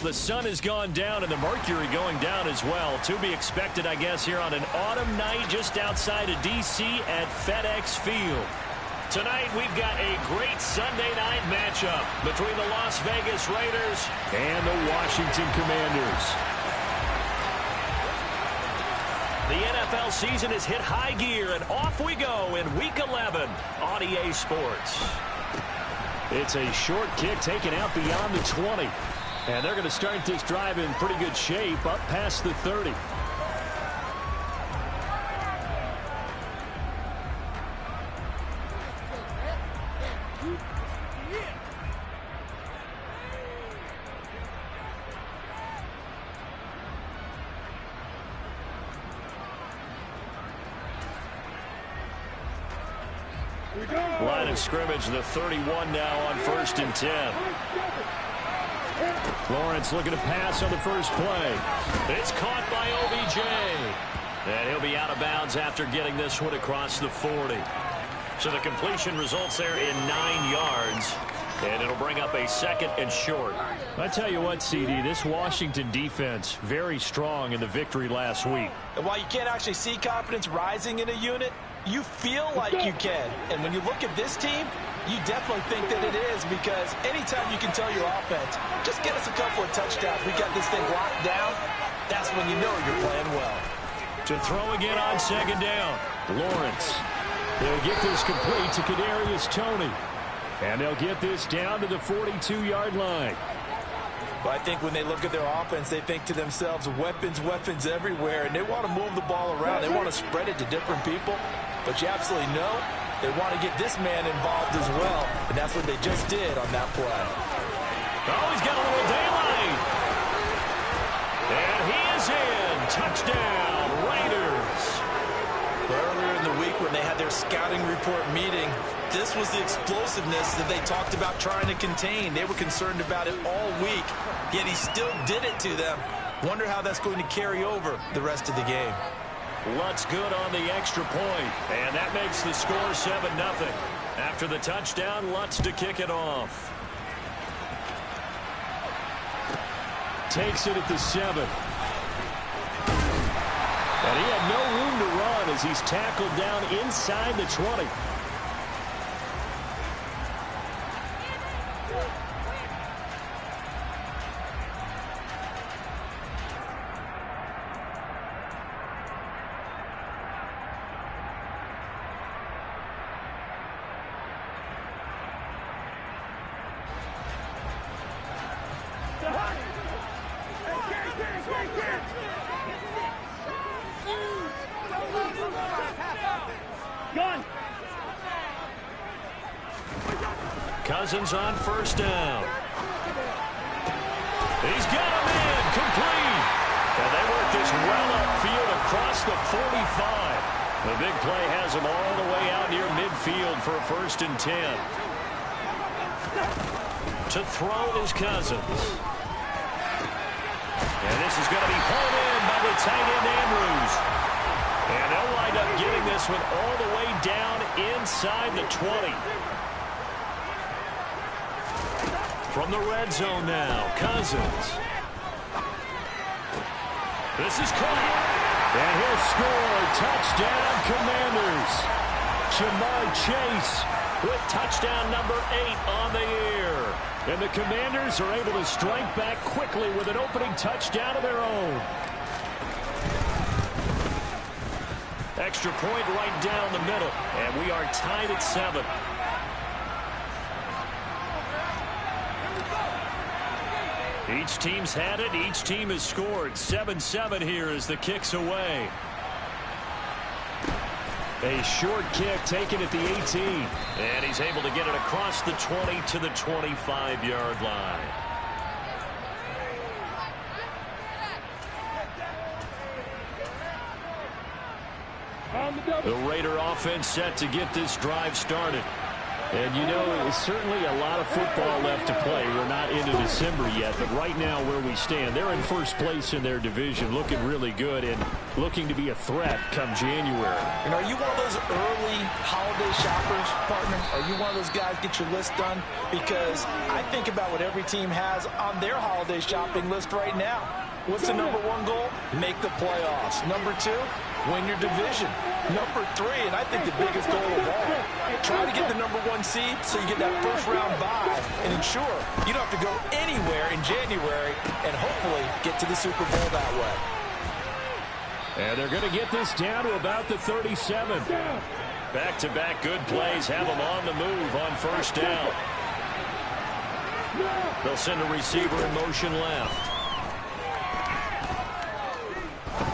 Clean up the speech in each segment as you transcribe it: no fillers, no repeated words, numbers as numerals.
The sun has gone down and the mercury going down as well. To be expected, I guess, here on an autumn night just outside of D.C. at FedEx Field. Tonight, we've got a great Sunday night matchup between the Las Vegas Raiders and the Washington Commanders. The NFL season has hit high gear, and off we go in Week 11 on EA Sports. It's a short kick taken out beyond the 20. And they're going to start this drive in pretty good shape up past the 30. Line of scrimmage, the 31 now on 1st and 10. Lawrence looking to pass on the first play. It's caught by OBJ. And he'll be out of bounds after getting this one across the 40. So the completion results there in 9 yards. And it'll bring up a 2nd and short. I tell you what, CD, this Washington defense, very strong in the victory last week. And while you can't actually see confidence rising in a unit, you feel like you can. And when you look at this team, you definitely think that it is, because anytime you can tell your offense, just get us a couple of touchdowns, we got this thing locked down, that's when you know you're playing well. To throw again on 2nd down, Lawrence. They'll get this complete to Kadarius Toney. And they'll get this down to the 42-yard line. But I think when they look at their offense, they think to themselves, weapons, weapons everywhere, and they want to move the ball around. They want to spread it to different people. But you absolutely know they want to get this man involved as well, and that's what they just did on that play. Oh, he's got a little daylight. And he is in. Touchdown, Raiders. Earlier in the week when they had their scouting report meeting, this was the explosiveness that they talked about trying to contain. They were concerned about it all week, yet he still did it to them. Wonder how that's going to carry over the rest of the game. Lutz good on the extra point, and that makes the score 7-0. After the touchdown, Lutz to kick it off. Takes it at the 7. And he had no room to run as he's tackled down inside the 20. Cousins on 1st down. He's got him in, complete. And they work this well upfield across the 45. The big play has him all the way out near midfield for a 1st and 10. To throw is Cousins. And this is going to be pulled in by the tight end Andrews. And they'll wind up getting this one all the way down inside the 20. From the red zone now, Cousins. This is caught. And he'll score. Touchdown, Commanders. Jamar Chase with touchdown number 8 on the year. And the Commanders are able to strike back quickly with an opening touchdown of their own. Extra point right down the middle. And we are tied at 7. Each team's had it. Each team has scored. 7-7 here as the kick's away. A short kick taken at the 18. And he's able to get it across the 20 to the 25-yard line. The Raider offense set to get this drive started. And, you know, it's certainly a lot of football left to play. We're not into December yet, but right now where we stand, they're in first place in their division, looking really good and looking to be a threat come January. And are you one of those early holiday shoppers, partner? Are you one of those guys get your list done? Because I think about what every team has on their holiday shopping list right now. What's the number one goal? Make the playoffs. Number two, win your division. Number three, and I think the biggest goal of all, try to get the number one seed so you get that first round bye and ensure you don't have to go anywhere in January and hopefully get to the Super Bowl that way. And they're going to get this down to about the 37. Back-to-back good plays have them on the move on first down. They'll send a receiver in motion left.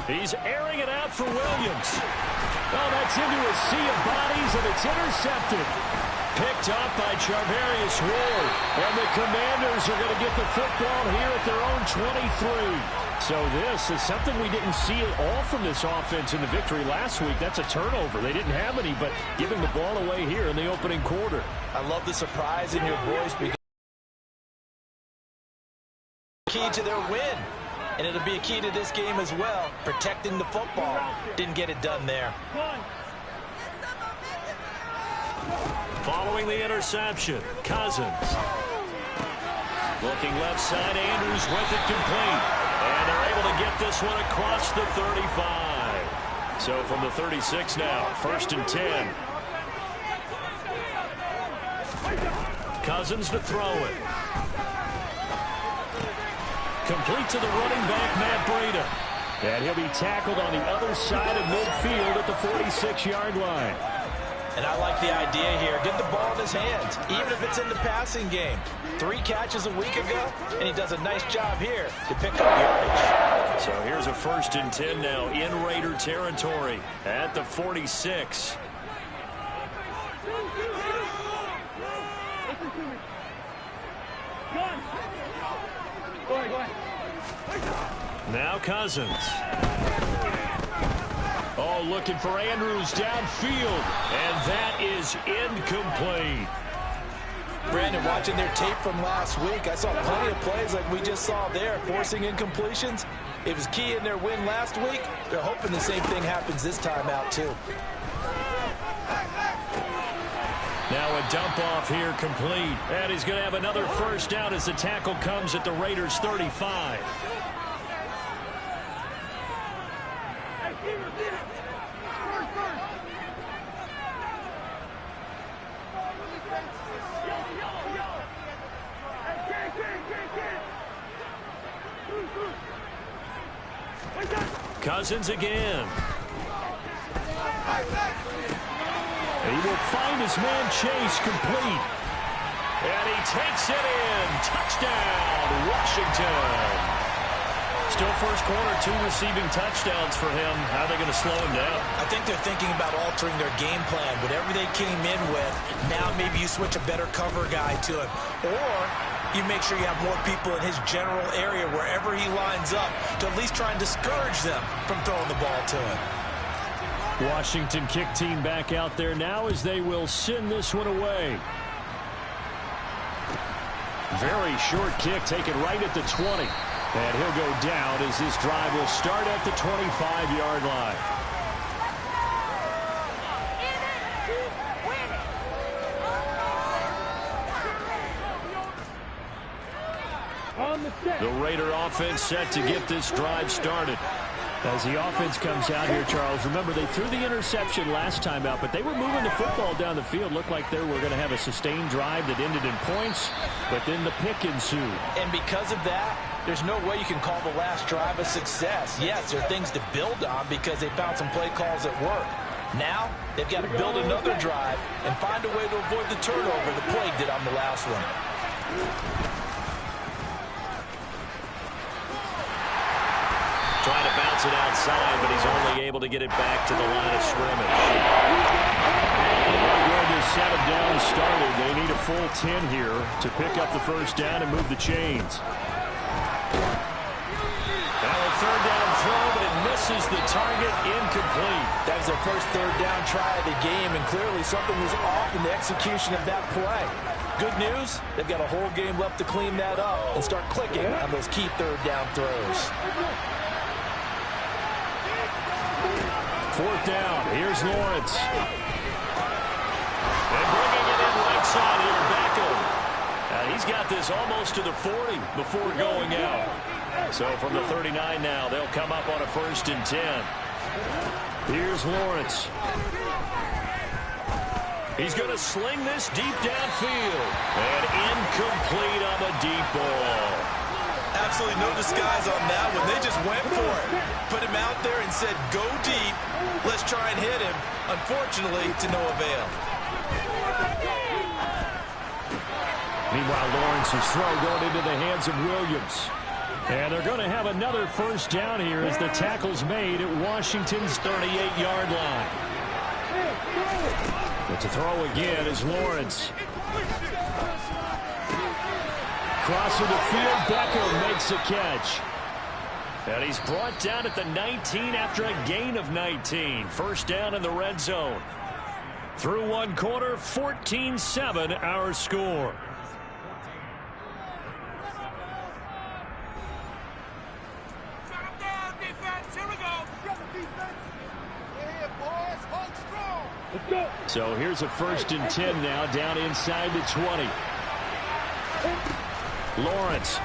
He's airing it out for Williams. Oh, that's into a sea of bodies, and it's intercepted. Picked up by Charvarius Ward. And the Commanders are going to get the football here at their own 23. So this is something we didn't see at all from this offense in the victory last week. That's a turnover. They didn't have any, but giving the ball away here in the opening quarter. I love the surprise in your voice because key to their win. And it'll be a key to this game as well, protecting the football. Didn't get it done there. Following the interception, Cousins. Looking left side, Andrews with it complete. And they're able to get this one across the 35. So from the 36 now, 1st and 10. Cousins to throw it. Complete to the running back, Matt Breida. And he'll be tackled on the other side of midfield at the 46-yard line. And I like the idea here. Get the ball in his hands, even if it's in the passing game. 3 catches a week ago, and he does a nice job here to pick up yardage. So here's a 1st and 10 now in Raider territory at the 46. Now Cousins. Oh, looking for Andrews downfield. And that is incomplete. Brandon, watching their tape from last week, I saw plenty of plays like we just saw there, forcing incompletions. It was key in their win last week. They're hoping the same thing happens this time out, too. Now a dump off here complete. And he's going to have another first down as the tackle comes at the Raiders' 35. Cousins again. And he will find his man Chase complete. And he takes it in. Touchdown, Washington. Still first quarter, 2 receiving touchdowns for him. How are they going to slow him down? I think they're thinking about altering their game plan. Whatever they came in with, now maybe you switch a better cover guy to him. Or you make sure you have more people in his general area wherever he lines up to at least try and discourage them from throwing the ball to him. Washington kick team back out there now as they will send this one away. Very short kick taken right at the 20. And he'll go down as this drive will start at the 25-yard line. The Raider offense set to get this drive started. As the offense comes out here, Charles, remember they threw the interception last time out, but they were moving the football down the field. Looked like they were going to have a sustained drive that ended in points, but then the pick ensued. And because of that, there's no way you can call the last drive a success. Yes, there are things to build on because they found some play calls that work. Now, they've got to build another drive and find a way to avoid the turnover the Plague did on the last one. Trying to bounce it outside, but he's only able to get it back to the line of scrimmage. Right where this set of downs started, they need a full 10 here to pick up the first down and move the chains. Now a 3rd down throw, but it Passes the target incomplete. That was their first third down try of the game, and clearly something was off in the execution of that play. Good news, they've got a whole game left to clean that up and start clicking on those key third down throws. Fourth down, here's Lawrence. And bringing it in right side here, Beckham. And he's got this almost to the 40 before going out. So from the 39 now, they'll come up on a 1st and 10. Here's Lawrence. He's going to sling this deep downfield. And incomplete on the deep ball. Absolutely no disguise on that one. They just went for it. Put him out there and said, go deep. Let's try and hit him. Unfortunately, to no avail. Meanwhile, Lawrence's throw going into the hands of Williams. And they're going to have another 1st down here as the tackle's made at Washington's 38-yard line. But to throw again is Lawrence. Crossing the field, Beckham makes a catch. And he's brought down at the 19 after a gain of 19. 1st down in the red zone. Through one quarter, 14-7 our score. So here's a 1st and 10 now, down inside the 20. Lawrence.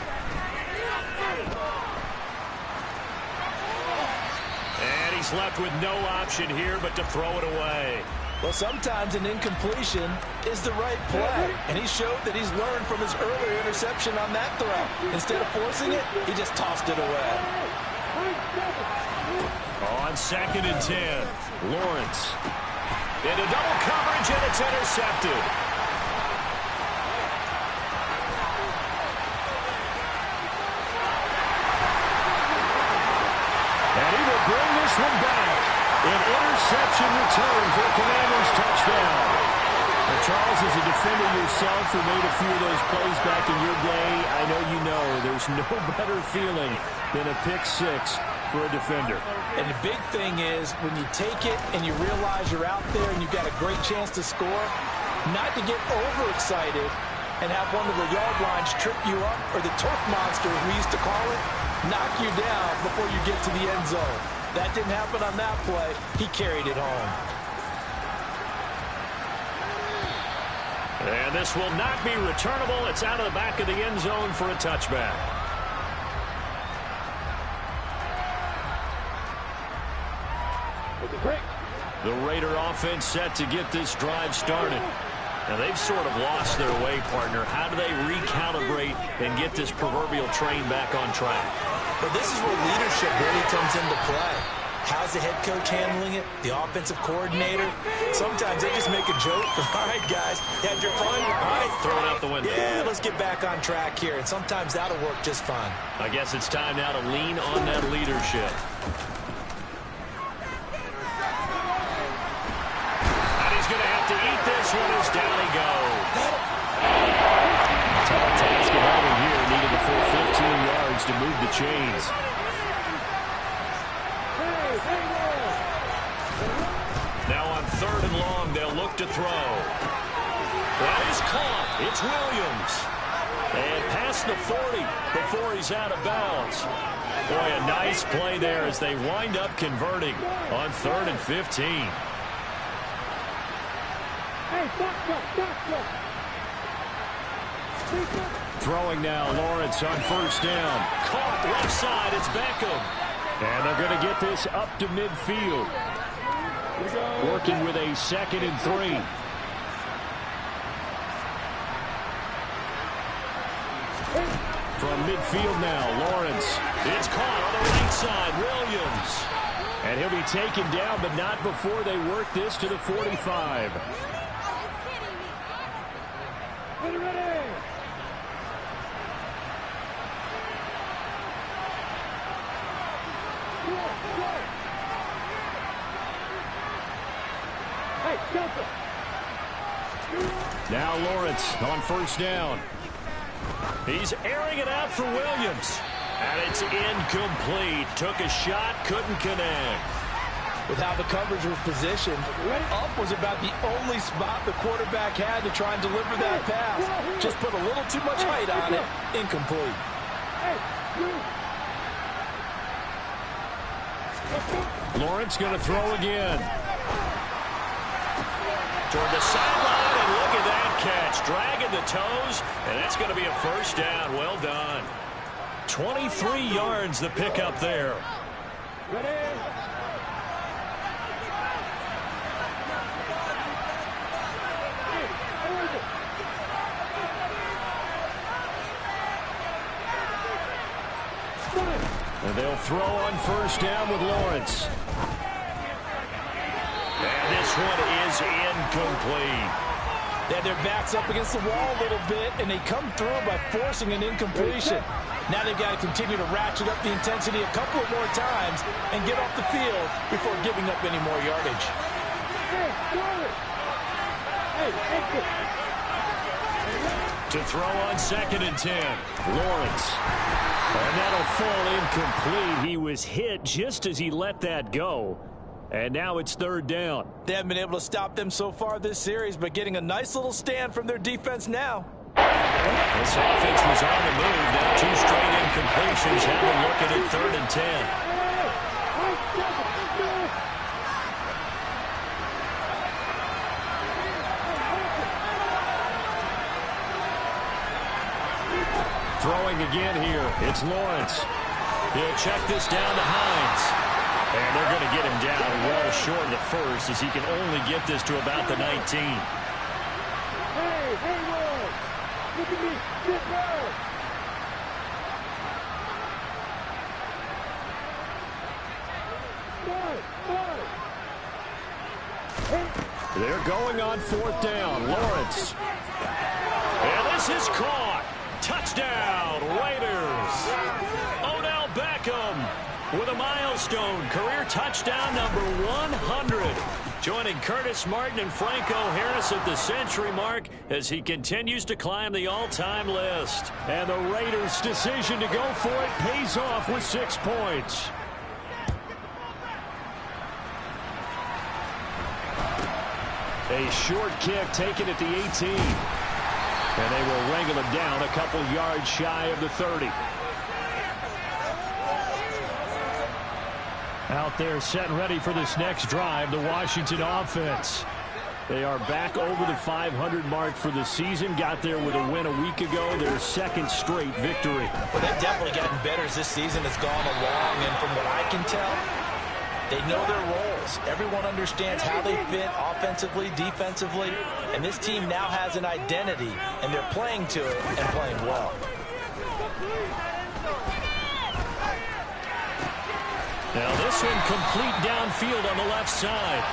And he's left with no option here but to throw it away. Well, sometimes an incompletion is the right play, and he showed that he's learned from his earlier interception on that throw. Instead of forcing it, he just tossed it away. On 2nd and 10, Lawrence. Into double coverage, and it's intercepted. And he will bring this one back. An interception return for the Commanders' touchdown. Now, Charles, as a defender yourself who made a few of those plays back in your day, I know you know there's no better feeling than a pick 6 for a defender. And the big thing is when you take it and you realize you're out there and you've got a great chance to score, not to get overexcited and have one of the yard lines trip you up, or the turf monster, as we used to call it, knock you down before you get to the end zone. That didn't happen on that play. He carried it home. And this will not be returnable. It's out of the back of the end zone for a touchback. The Raider offense set to get this drive started. Now, they've sort of lost their way, partner. How do they recalibrate and get this proverbial train back on track? But this is where leadership really comes into play. How's the head coach handling it? The offensive coordinator? Sometimes they just make a joke. All right, guys, you had your fun? All right, throw it out the window. Yeah, let's get back on track here. And sometimes that'll work just fine. I guess it's time now to lean on that leadership. And he's going to have to eat this one as down he goes. Tough task ahead of him here. Needed the full 15 yards to move the chains. Now on 3rd and long, they'll look to throw. That is caught. It's Williams. And past the 40 before he's out of bounds. Boy, a nice play there as they wind up converting on 3rd and 15. Throwing now, Lawrence on 1st down. Caught left side, it's Beckham. And they're going to get this up to midfield. Working with a 2nd and 3. From midfield now, Lawrence. It's caught on the right side, Williams. And he'll be taken down, but not before they work this to the 45. Now Lawrence on 1st down. He's airing it out for Williams. And it's incomplete. Took a shot, couldn't connect. With how the coverage was positioned, up was about the only spot the quarterback had to try and deliver that pass. Just put a little too much height on it. Incomplete. Lawrence going to throw again. Toward the sideline, and look at that catch. Dragging the toes, and that's going to be a first down. Well done. 23 yards the pickup there. And they'll throw on first down with Lawrence. And this one is incomplete. They had their backs up against the wall a little bit, and they come through by forcing an incompletion. Now they've got to continue to ratchet up the intensity a couple of more times and get off the field before giving up any more yardage. To throw on 2nd and 10. Lawrence. And that'll fall incomplete. He was hit just as he let that go. And now it's 3rd down. They haven't been able to stop them so far this series, but getting a nice little stand from their defense now. This offense was on the move. Now 2 straight incompletions. Have a look at it, 3rd and 10. Throwing again here. It's Lawrence. He'll check this down to Hines. And they're going to get him down well short of the first, as he can only get this to about the 19. Hey, Lord. Look at me. Get back. They're going on 4th down. Lawrence. And this is caught. Touchdown, Raiders. Odell Beckham with a milestone career touchdown number 100. Joining Curtis Martin and Franco Harris at the century mark as he continues to climb the all-time list. And the Raiders' decision to go for it pays off with 6 points. A short kick taken at the 18. And they will wrangle him down a couple yards shy of the 30. Out there set and ready for this next drive, the Washington offense. They are back over the 500 mark for the season. Got there with a win a week ago, their 2nd straight victory. Well, they've definitely gotten better as this season has gone along, and from what I can tell, they know their roles. Everyone understands how they fit offensively, defensively, and this team now has an identity, and they're playing to it and playing well. Now this one complete downfield on the left side.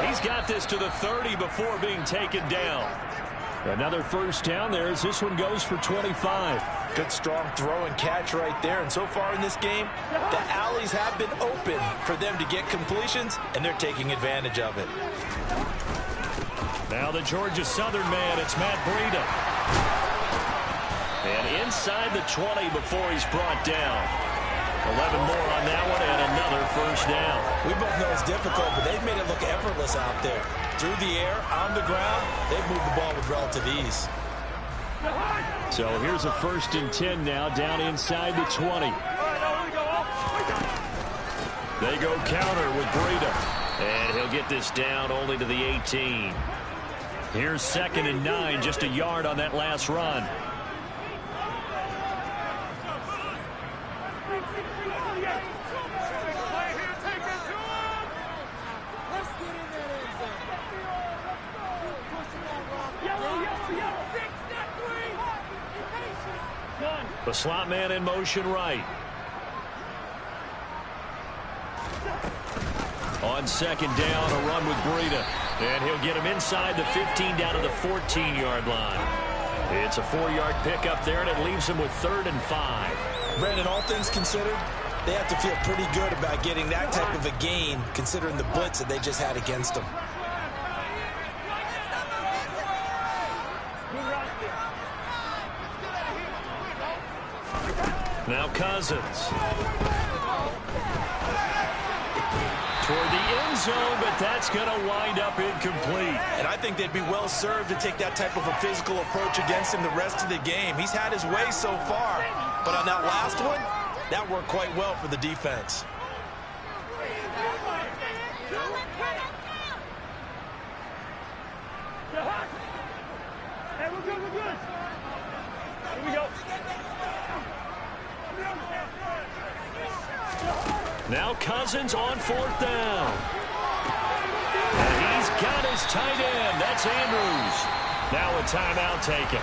He's got this to the 30 before being taken down. Another first down there as this one goes for 25. Good strong throw and catch right there. And so far in this game, the alleys have been open for them to get completions, and they're taking advantage of it. Now the Georgia Southern man, it's Matt Breida. And inside the 20 before he's brought down. 11 more on that one and another first down. We both know it's difficult, but they've made it look effortless out there. Through the air, on the ground, they've moved the ball with relative ease. So here's a 1st and 10 now, down inside the 20. They go counter with Breida. And he'll get this down only to the 18. Here's 2nd and 9, just a yard on that last run. The slot man in motion right. On 2nd down, a run with Breida. And he'll get him inside the 15 down to the 14-yard line. It's a 4-yard pickup there, and it leaves him with 3rd and 5. Brandon, all things considered, they have to feel pretty good about getting that type of a gain, considering the blitz that they just had against them. Now Cousins. Toward the end zone, but that's going to wind up incomplete. And I think they'd be well served to take that type of a physical approach against him the rest of the game. He's had his way so far, but on that last one, that worked quite well for the defense. Hey, we're good, we're good. Here we go. Now Cousins on 4th down. And he's got his tight end. That's Andrews. Now a timeout taken.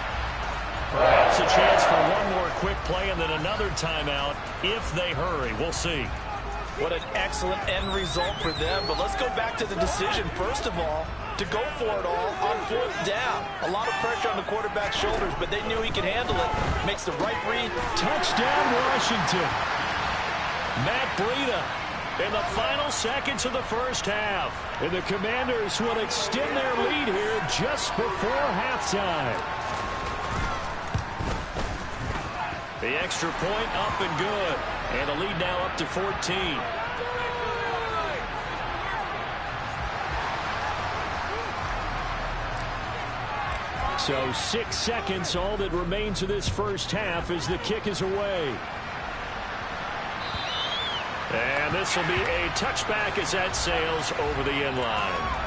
Perhaps a chance for one more quick play and then another timeout if they hurry. We'll see. What an excellent end result for them. But let's go back to the decision, first of all, to go for it all on 4th down. A lot of pressure on the quarterback's shoulders, but they knew he could handle it. Makes the right read. Touchdown, Washington. Matt Breida in the final seconds of the first half. And the Commanders will extend their lead here just before halftime. The extra point up and good. And the lead now up to 14. So 6 seconds, all that remains of this first half as the kick is away. And this will be a touchback as that sails over the end line.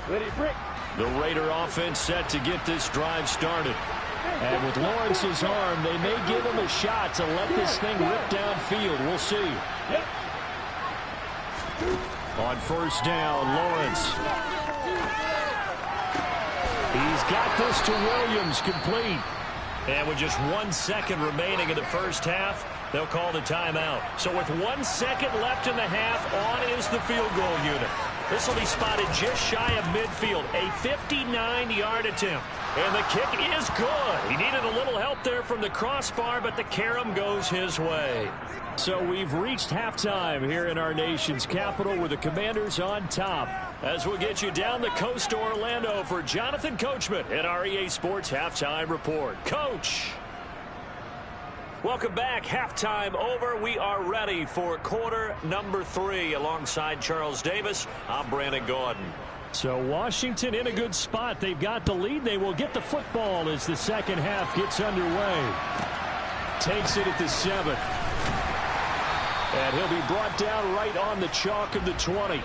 Ready, brick. The Raider offense set to get this drive started. And with Lawrence's arm, they may give him a shot to let this thing rip downfield. We'll see. Yep. On 1st down, Lawrence. He's got this to Williams, complete. And with just 1 second remaining in the first half, they'll call the timeout. So with 1 second left in the half, on is the field goal unit. This will be spotted just shy of midfield, a 59-yard attempt. And the kick is good. He needed a little help there from the crossbar, but the carom goes his way. So we've reached halftime here in our nation's capital with the Commanders on top. As we'll get you down the coast to Orlando for Jonathan Coachman at our EA Sports Halftime Report. Coach! Welcome back. Halftime over. We are ready for quarter number 3. Alongside Charles Davis, I'm Brandon Gaudin. So Washington in a good spot. They've got the lead. They will get the football as the second half gets underway. Takes it at the 7. And he'll be brought down right on the chalk of the 20.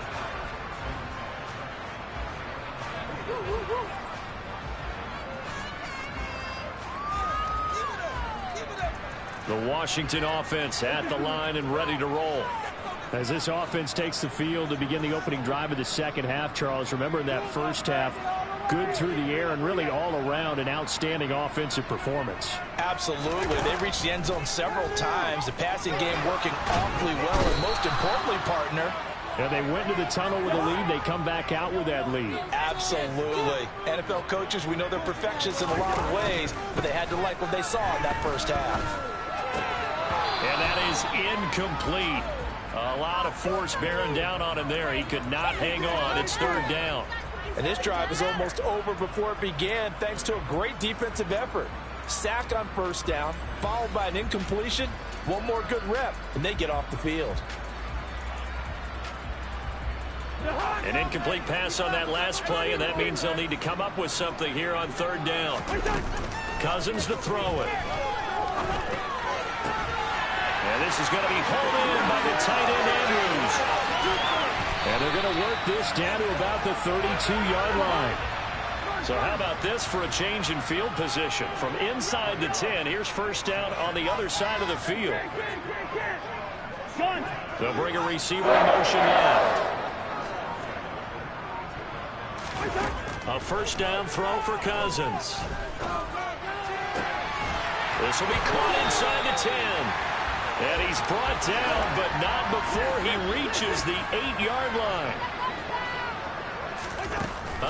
The Washington offense at the line and ready to roll. As this offense takes the field to begin the opening drive of the second half, Charles, remember in that first half, good through the air and really all around an outstanding offensive performance. Absolutely. They reached the end zone several times. The passing game working awfully well. And most importantly, partner, and they went to the tunnel with a lead. They come back out with that lead. Absolutely. NFL coaches, we know they're perfectionists in a lot of ways, but they had to like what they saw in that first half. And that is incomplete. A lot of force bearing down on him there. He could not hang on. It's 3rd down. And this drive is almost over before it began thanks to a great defensive effort. Sack on 1st down, followed by an incompletion. One more good rep, and they get off the field. An incomplete pass on that last play, and that means they'll need to come up with something here on 3rd down. Cousins to throw it. And this is going to be hauled in by the tight end, Andrews. And they're going to work this down to about the 32-yard line. So how about this for a change in field position? From inside the 10, here's 1st down on the other side of the field. They'll bring a receiver in motion left. A 1st down throw for Cousins. This will be caught inside the 10. And he's brought down, but not before he reaches the 8-yard line.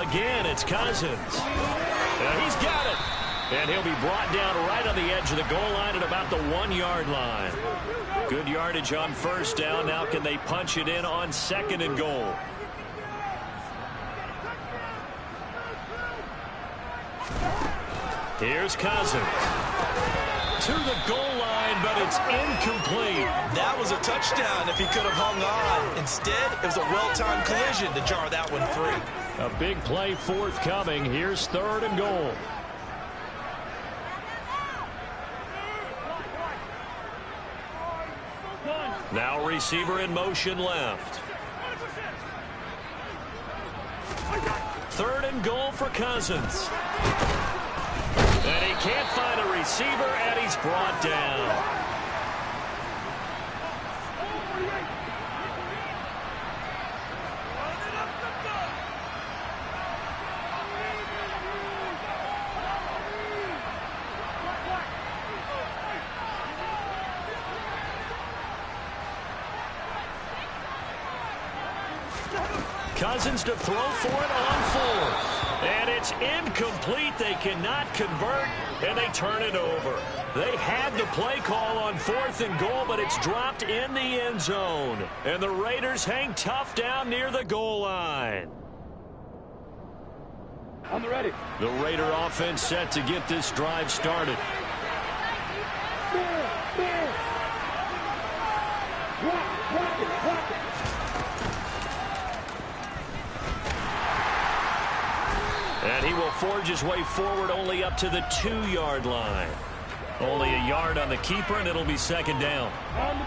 Again, it's Cousins. And he's got it. And he'll be brought down right on the edge of the goal line at about the 1-yard line. Good yardage on 1st down. Now can they punch it in on 2nd and goal? Here's Cousins. To the goal line, but it's incomplete. That was a touchdown if he could have hung on. Instead, it was a well-timed collision to jar that one free. A big play forthcoming. Here's 3rd and goal. Now receiver in motion left. 3rd and goal for Cousins. And he can't find a receiver, and he's brought down. Cousins to throw for it on 4th. And it's incomplete. They cannot convert, and they turn it over. They had the play call on 4th and goal, but it's dropped in the end zone. And the Raiders hang tough down near the goal line. I'm ready. The Raider offense set to get this drive started. And he will forge his way forward only up to the 2-yard line. Only a yard on the keeper, and it'll be 2nd down.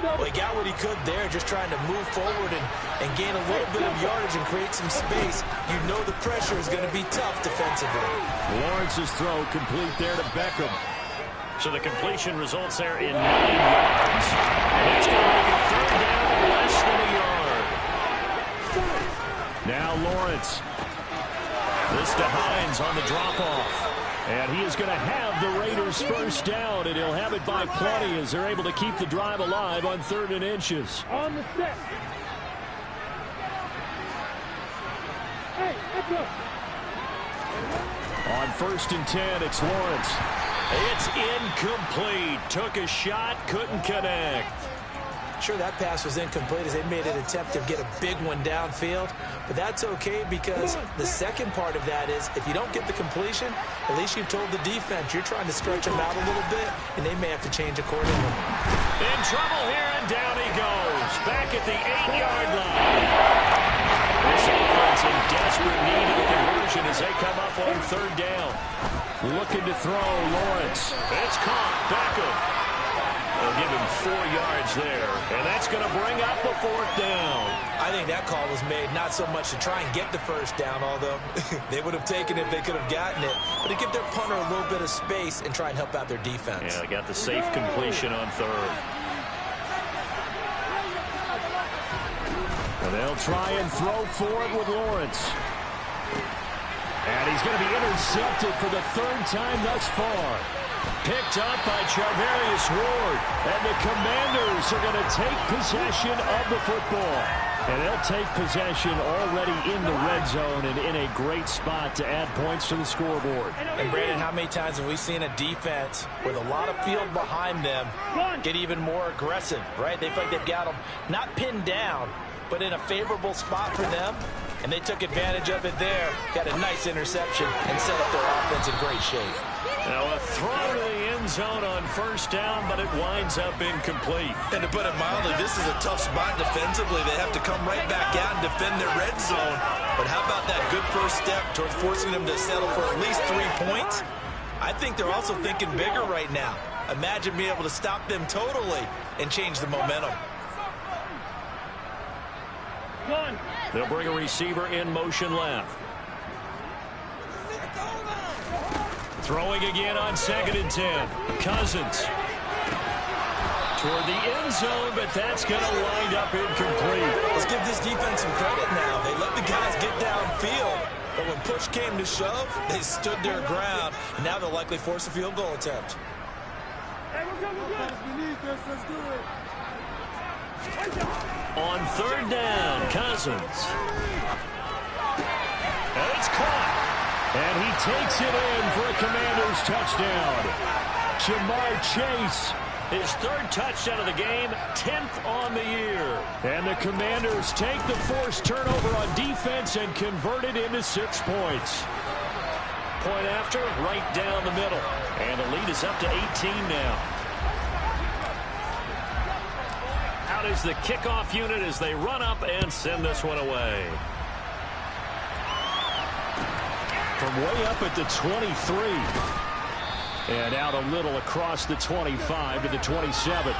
Well, he got what he could there, just trying to move forward and gain a little bit of yardage and create some space. You know the pressure is going to be tough defensively. Lawrence's throw complete there to Beckham. So the completion results there in 9 yards. And that's going to make it 3rd down and less than a yard. Now Lawrence. This to Hines on the drop-off. And he is going to have the Raiders 1st down, and he'll have it by plenty as they're able to keep the drive alive on 3rd and inches. On the set. Hey, let's go. On 1st and 10, it's Lawrence. It's incomplete. Took a shot, couldn't connect. Sure, that pass was incomplete as they made an attempt to get a big one downfield. But that's okay because the second part of that is if you don't get the completion, at least you've told the defense you're trying to stretch them out a little bit, and they may have to change accordingly. In trouble here, and down he goes. Back at the 8-yard line. This offense in desperate need of a conversion as they come up on 3rd down. Looking to throw, Lawrence. It's caught. Beckham. They'll give him 4 yards there, and that's going to bring up a 4th down. I think that call was made not so much to try and get the 1st down, although they would have taken it if they could have gotten it, but to give their punter a little bit of space and try and help out their defense. Yeah, they got the safe completion on 3rd. And they'll try and throw for it with Lawrence. And he's going to be intercepted for the 3rd time thus far. Picked up by Charvarius Ward. And the Commanders are going to take possession of the football. And they'll take possession already in the red zone and in a great spot to add points to the scoreboard. And Brandon, how many times have we seen a defense with a lot of field behind them get even more aggressive, right? They feel like they've got them not pinned down, but in a favorable spot for them. And they took advantage of it there, got a nice interception, and set up their offense in great shape. Now a throw to the end zone on 1st down, but it winds up incomplete. And to put it mildly, this is a tough spot defensively. They have to come right back out and defend their red zone. But how about that good first step towards forcing them to settle for at least 3 points? I think they're also thinking bigger right now. Imagine being able to stop them totally and change the momentum. They'll bring a receiver in motion left. Throwing again on 2nd and 10. Cousins. Toward the end zone, but that's going to wind up incomplete. Let's give this defense some credit now. They let the guys get downfield. But when push came to shove, they stood their ground. And now they'll likely force a field goal attempt. Hey, we're good. We need this. Let's do it. On 3rd down, Cousins. And it's caught. And he takes it in for a Commanders touchdown. Jamar Chase, his 3rd touchdown of the game, 10th on the year. And the Commanders take the forced turnover on defense and convert it into 6 points. Point after, right down the middle. And the lead is up to 18 now. Out is the kickoff unit as they run up and send this one away. From way up at the 23. And out a little across the 25 to the 27.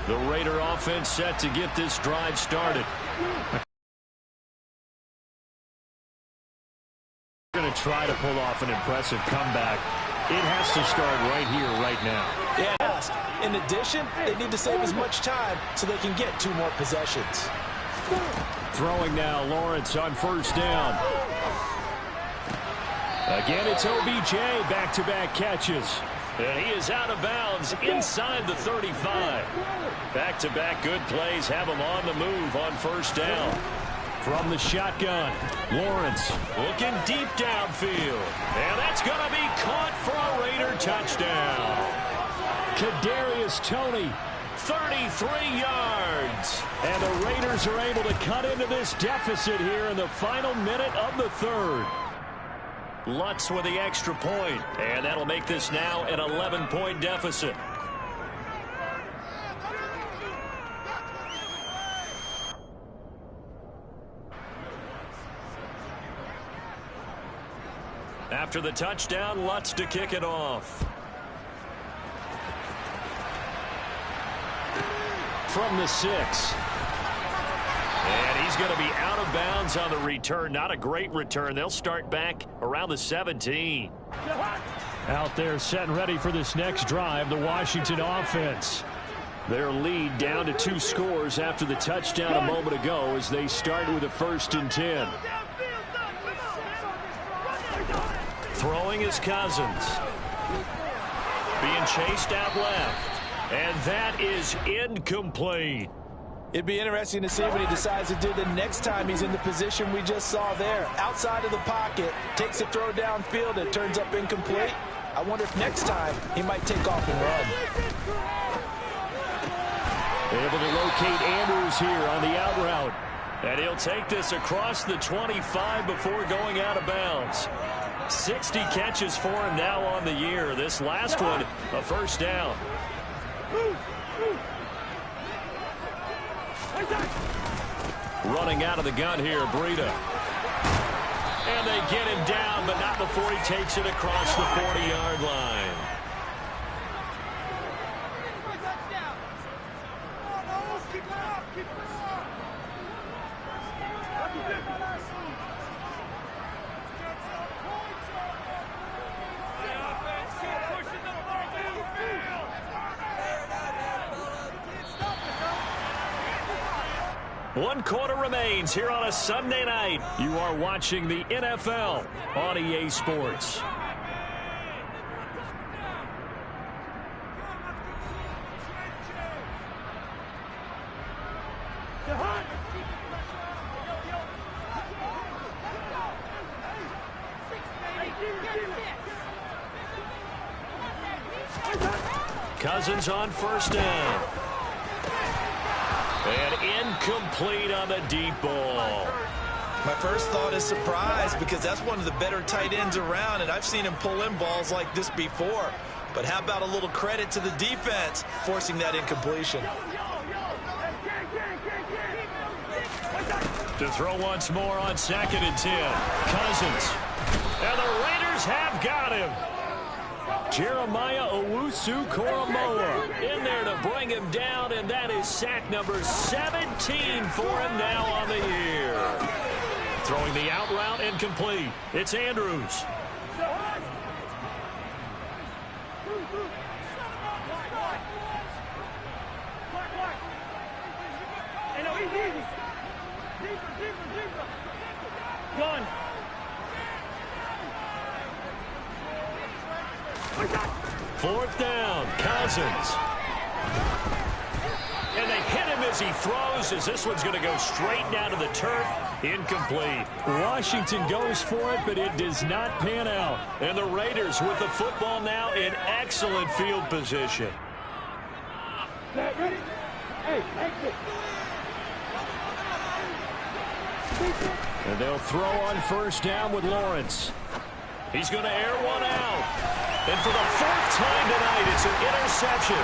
The Raider offense set to get this drive started. Going to try to pull off an impressive comeback. It has to start right here, right now. Yeah. In addition, they need to save as much time so they can get 2 more possessions. Throwing now, Lawrence on first down. Again, it's OBJ, back-to-back catches. And he is out of bounds inside the 35. Back-to-back good plays have him on the move on first down. From the shotgun, Lawrence looking deep downfield. And that's going to be caught for a Raider touchdown. Kadarius Toney, 33 yards. And the Raiders are able to cut into this deficit here in the final minute of the third. Lutz with the extra point, and that'll make this now an 11-point deficit. After the touchdown, Lutz to kick it off. From the 6. And he's going to be out of bounds on the return. Not a great return. They'll start back around the 17. Out there set and ready for this next drive, the Washington offense. Their lead down to 2 scores after the touchdown a moment ago as they start with a 1st and 10. Throwing is Cousins. Being chased out left. And that is incomplete. It'd be interesting to see what he decides to do the next time he's in the position we just saw there. Outside of the pocket, takes a throw downfield, it turns up incomplete. I wonder if next time he might take off and run. Able to locate Andrews here on the out route. And he'll take this across the 25 before going out of bounds. 60 catches for him now on the year. This last one, a first down. Running out of the gun here, Breida. And they get him down, but not before he takes it across the 40-yard line. One quarter remains here on a Sunday night. You are watching the NFL on EA Sports. Cousins on first down. And incomplete on the deep ball. My first thought is surprise because that's one of the better tight ends around, and I've seen him pull in balls like this before. But how about a little credit to the defense forcing that incompletion? To throw once more on 2nd and 10. Cousins. And the Raiders have got him. Jeremiah Owusu-Koramoah in there to bring him down, and that is sack number 17 for him now on the year. Throwing the out route incomplete. It's Andrews. Gone. 4th down, Cousins. And they hit him as he throws, as this one's going to go straight down to the turf. Incomplete. Washington goes for it, but it does not pan out. And the Raiders with the football now in excellent field position. Ready? Hey, exit. And they'll throw on first down with Lawrence. He's going to air one out. And for the fourth time tonight, it's an interception.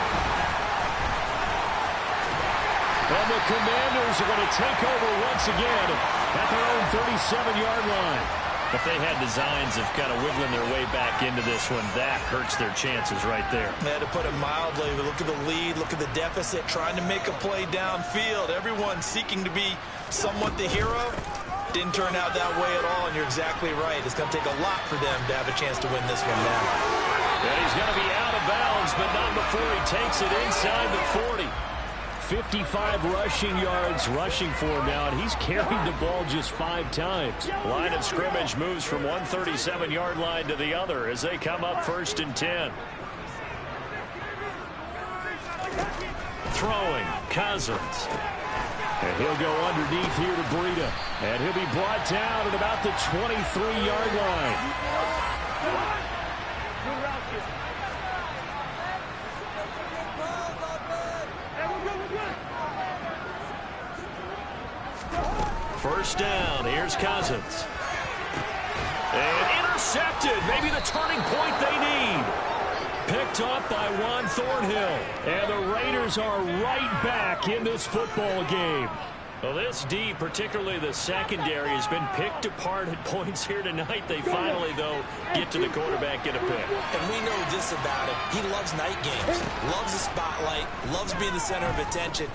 And the Commanders are going to take over once again at their own 37-yard line. If they had designs of kind of wiggling their way back into this one, that hurts their chances right there. To put it mildly, look at the lead, look at the deficit, trying to make a play downfield. Everyone seeking to be somewhat the hero. Didn't turn out that way at all, and you're exactly right. It's going to take a lot for them to have a chance to win this one now. And he's going to be out of bounds, but not before he takes it inside the 40. 55 rushing yards rushing for him now, and he's carried the ball just 5 times. Line of scrimmage moves from one 37-yard line to the other as they come up 1st and 10. Throwing, Cousins. And he'll go underneath here to Breida. And he'll be brought down at about the 23-yard line. First down, here's Cousins. And intercepted, maybe the turning point they need. Picked off by Juan Thornhill. And the Raiders are right back in this football game. Well, this D, particularly the secondary, has been picked apart at points here tonight. They finally, though, get to the quarterback, get a pick. And we know this about him. He loves night games, loves the spotlight, loves being the center of attention.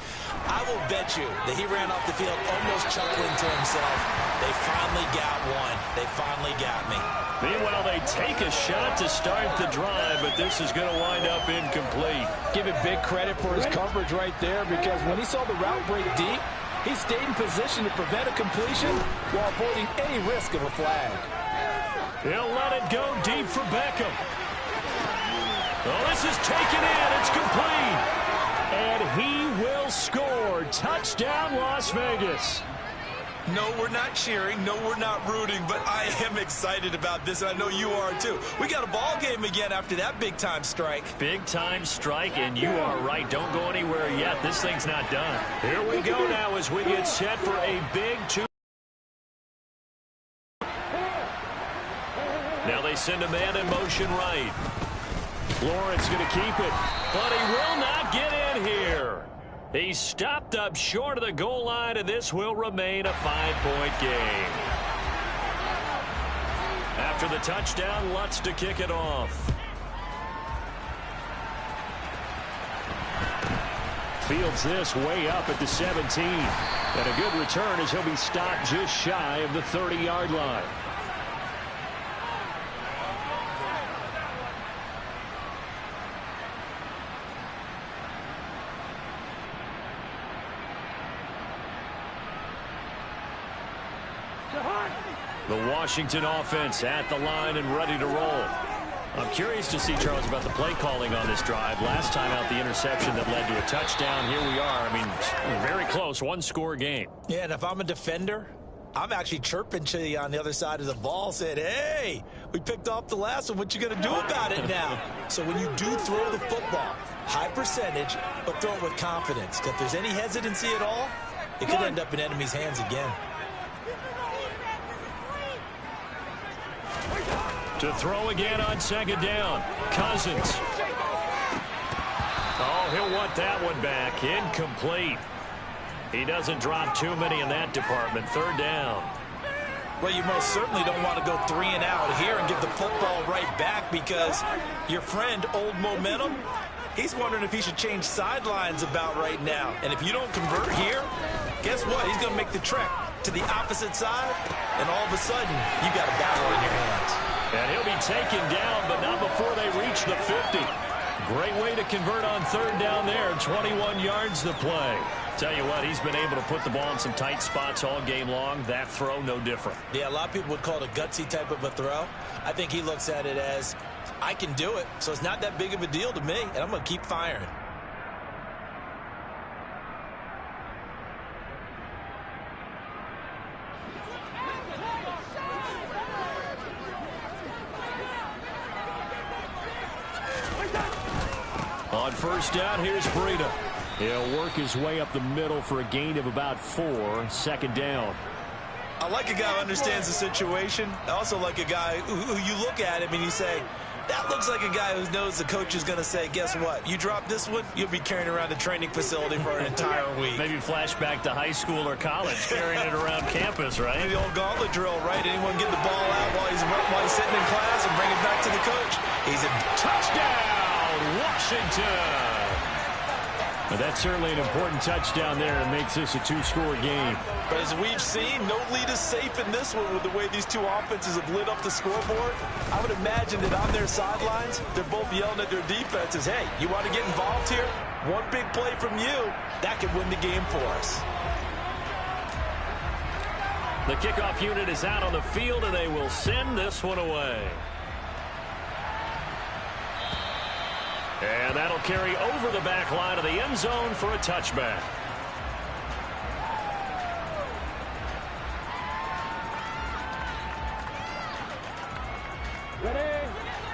I will bet you that he ran off the field almost chuckling to himself. They finally got one. They finally got me. Meanwhile, they take a shot to start the drive, but this is going to wind up incomplete. Give it big credit for his coverage right there, because when he saw the route break deep, he stayed in position to prevent a completion while avoiding any risk of a flag. He'll let it go deep for Beckham. Oh, this is taken in. It's complete. And he will score. Touchdown, Las Vegas. No, we're not cheering. No, we're not rooting. But I am excited about this, and I know you are too. We got a ball game again after that big-time strike. Big-time strike, and you are right. Don't go anywhere yet. This thing's not done. Here we go now as we get set for a big two. Now they send a man in motion right. Lawrence going to keep it. But he will not get in here. He's stopped up short of the goal line, and this will remain a 5-point game. After the touchdown, Lutz to kick it off. Fields this way up at the 17. And a good return as he'll be stopped just shy of the 30-yard line. The Washington offense at the line and ready to roll. I'm curious to see, Charles, about the play calling on this drive. Last time out, the interception that led to a touchdown. Here we are. I mean, very close, one-score game. Yeah, and if I'm a defender, I'm actually chirping to you on the other side of the ball, saying, hey, we picked off the last one. What you going to do about it now? So when you do throw the football, high percentage, but throw it with confidence. If there's any hesitancy at all, it could end up in enemy's hands again. To throw again on second down. Cousins. Oh, he'll want that one back. Incomplete. He doesn't drop too many in that department. Third down. Well, you most certainly don't want to go 3 and out here and give the football right back, because your friend, Old Momentum, he's wondering if he should change sidelines about right now. And if you don't convert here, guess what? He's going to make the trek to the opposite side, and all of a sudden, you got a battle in your hands. And he'll be taken down, but not before they reach the 50. Great way to convert on third down there. 21 yards to play. Tell you what, he's been able to put the ball in some tight spots all game long. That throw, no different. Yeah, a lot of people would call it a gutsy type of a throw. I think he looks at it as, I can do it, so it's not that big of a deal to me, and I'm going to keep firing. On first down, here's Breida. He'll work his way up the middle for a gain of about 4. Second down. I like a guy who understands the situation. I also like a guy who you look at him and you say, that looks like a guy who knows the coach is going to say, guess what? You drop this one, you'll be carrying around the training facility for an entire week. Maybe flashback to high school or college, carrying it around campus, right? The old gauntlet drill, right? Anyone get the ball out while he's sitting in class and bring it back to the coach. He's a touchdown, Washington. But that's certainly an important touchdown there and makes this a 2-score game. But as we've seen, no lead is safe in this one with the way these two offenses have lit up the scoreboard. I would imagine that on their sidelines, they're both yelling at their defenses, hey, you want to get involved here? One big play from you, that could win the game for us. The kickoff unit is out on the field, and they will send this one away. And that'll carry over the back line of the end zone for a touchback.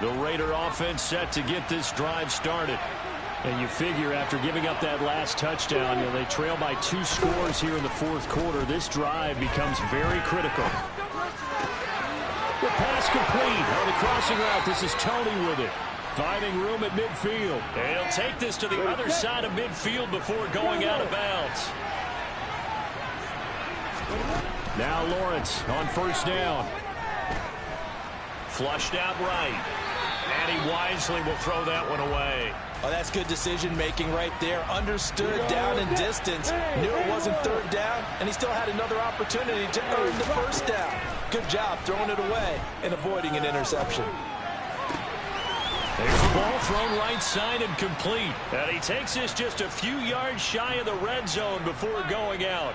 The Raider offense set to get this drive started. And you figure after giving up that last touchdown, they trail by 2 scores here in the fourth quarter. This drive becomes very critical. The pass complete on the crossing route. This is Tony with it. Finding room at midfield. And he'll take this to the other side of midfield before going out of bounds. Now Lawrence on first down. Flushed out right. And he wisely will throw that one away. Oh, that's good decision-making right there. Understood down and distance. Knew it wasn't third down, and he still had another opportunity to earn the first down. Good job throwing it away and avoiding an interception. There's the ball thrown right side and complete. And he takes this just a few yards shy of the red zone before going out.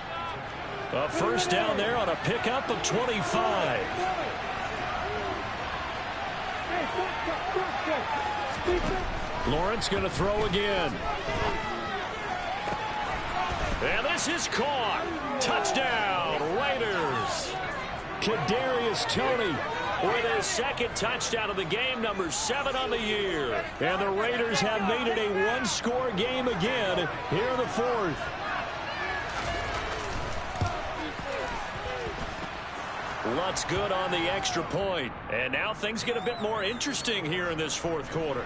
A first down there on a pickup of 25. Lawrence going to throw again. And this is caught. Touchdown, Raiders. Kadarius Toney with his second touchdown of the game, number 7 on the year. And the Raiders have made it a 1-score game again here in the fourth. Lutz good on the extra point. And now things get a bit more interesting here in this fourth quarter.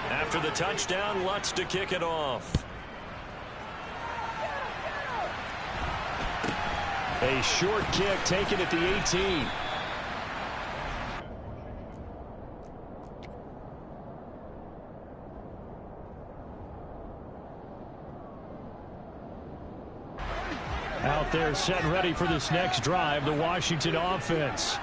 After the touchdown, Lutz to kick it off. A short kick taken at the 18. Out there set and ready for this next drive, the Washington offense.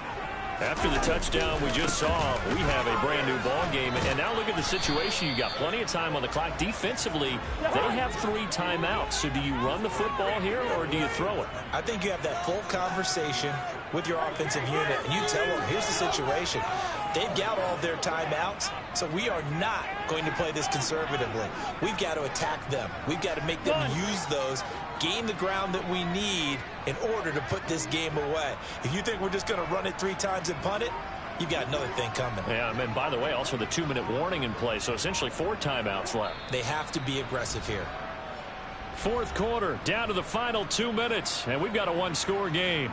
After the touchdown we just saw, we have a brand new ball game. And now look at the situation. You got plenty of time on the clock. Defensively, they have 3 timeouts. So do you run the football here or do you throw it? I think you have that full conversation with your offensive unit, and you tell them, here's the situation. They've got all their timeouts, so we are not going to play this conservatively. We've got to attack them. We've got to make them use those, gain the ground that we need in order to put this game away. If you think we're just going to run it 3 times and punt it, you've got another thing coming. Yeah, and by the way, also the 2-minute warning in play, so essentially 4 timeouts left. They have to be aggressive here. Fourth quarter, down to the final 2 minutes, and we've got a 1-score game.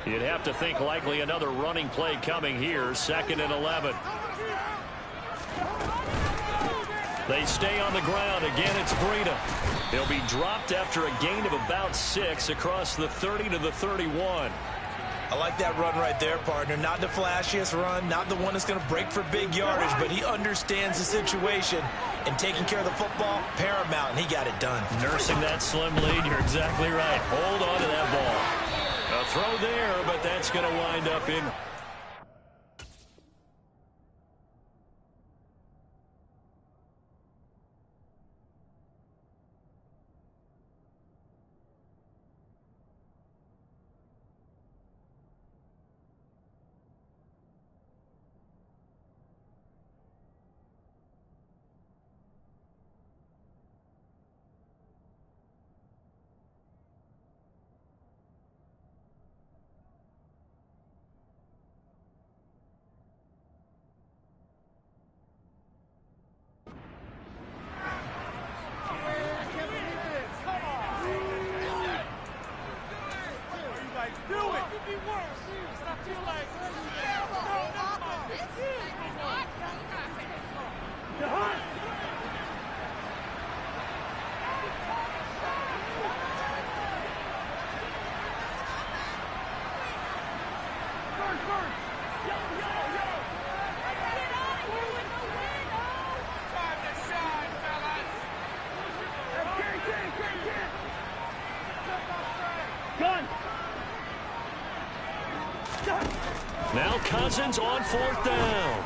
You'd have to think likely another running play coming here, 2nd and 11. They stay on the ground. Again, it's Breida. He'll be dropped after a gain of about 6 across the 30 to the 31. I like that run right there, partner. Not the flashiest run, not the one that's going to break for big yardage, but he understands the situation, and taking care of the football, paramount, and he got it done. Nursing that slim lead, you're exactly right. Hold on to that ball. A throw there, but that's going to wind up in... Now Cousins on 4th down.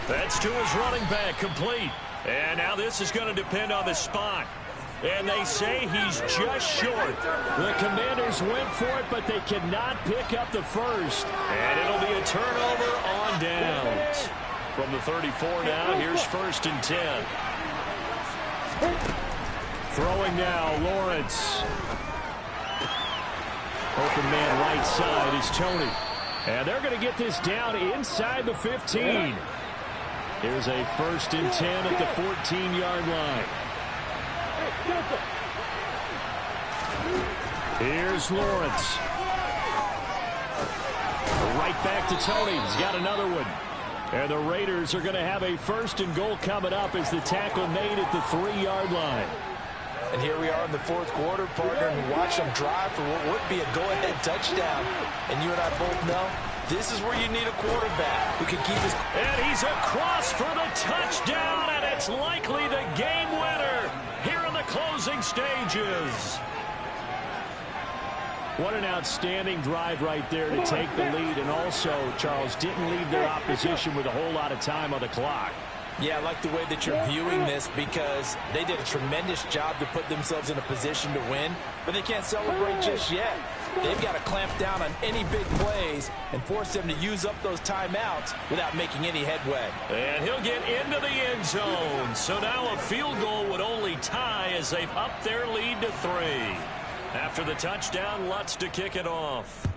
That's to his running back, complete. And now this is going to depend on the spot. And they say he's just short. The Commanders went for it, but they cannot pick up the first. And it'll be a turnover on downs. From the 34 now, here's 1st and 10. Throwing now, Lawrence. Open man right side is Tony. And they're going to get this down inside the 15. Here's a 1st and 10 at the 14-yard line. Here's Lawrence. Right back to Tony. He's got another one. And the Raiders are going to have a 1st and goal coming up as the tackle made at the 3-yard line. And here we are in the 4th quarter, partner, and watch them drive for what would be a go-ahead touchdown. And you and I both know this is where you need a quarterback who can keep his... And he's across for the touchdown, and it's likely the game winner here in the closing stages. What an outstanding drive right there to take the lead. And also, Charles, didn't leave their opposition with a whole lot of time on the clock. Yeah, I like the way that you're viewing this because they did a tremendous job to put themselves in a position to win, but they can't celebrate just yet. They've got to clamp down on any big plays and force them to use up those timeouts without making any headway. And he'll get into the end zone. So now a field goal would only tie as they've upped their lead to 3. After the touchdown, Lutz to kick it off.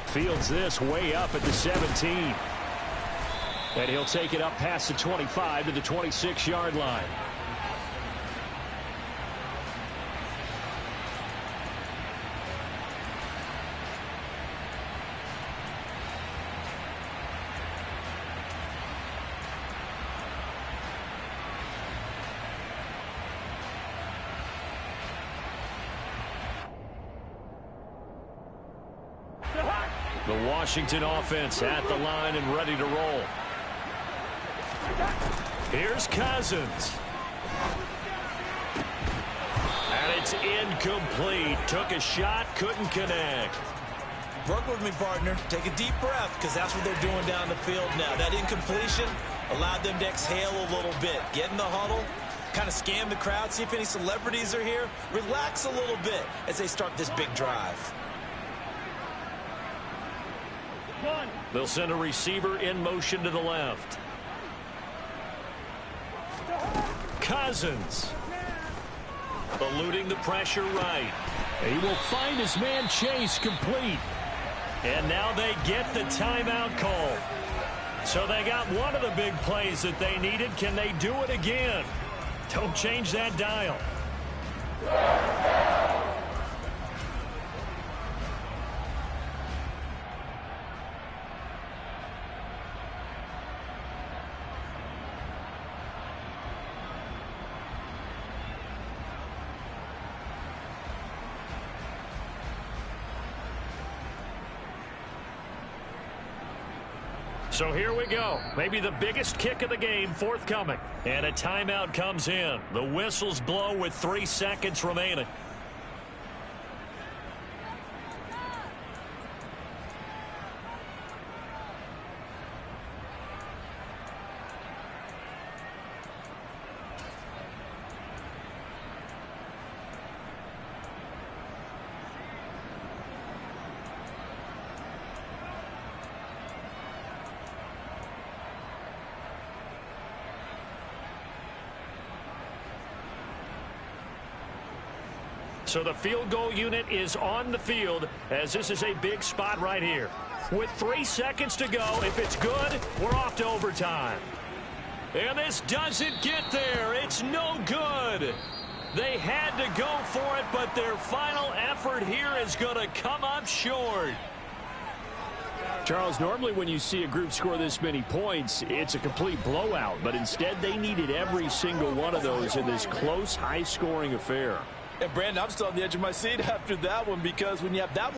Fields this way up at the 17. And he'll take it up past the 25 to the 26-yard line. The Washington offense at the line and ready to roll. Here's Cousins. And it's incomplete. Took a shot, couldn't connect. Work with me, partner. Take a deep breath because that's what they're doing down the field now. That incompletion allowed them to exhale a little bit. Get in the huddle, kind of scan the crowd, see if any celebrities are here. Relax a little bit as they start this big drive. They'll send a receiver in motion to the left. Cousins. Eluding the pressure right. He will find his man Chase, complete. And now they get the timeout call. So they got one of the big plays that they needed. Can they do it again? Don't change that dial. So here we go. Maybe the biggest kick of the game forthcoming. And a timeout comes in. The whistles blow with 3 seconds remaining. So the field goal unit is on the field as this is a big spot right here. With 3 seconds to go, if it's good, we're off to overtime. And this doesn't get there. It's no good. They had to go for it, but their final effort here is going to come up short. Charles, normally when you see a group score this many points, it's a complete blowout. But instead, they needed every single one of those in this close, high-scoring affair. And, Brandon, I'm still on the edge of my seat after that one because when you have that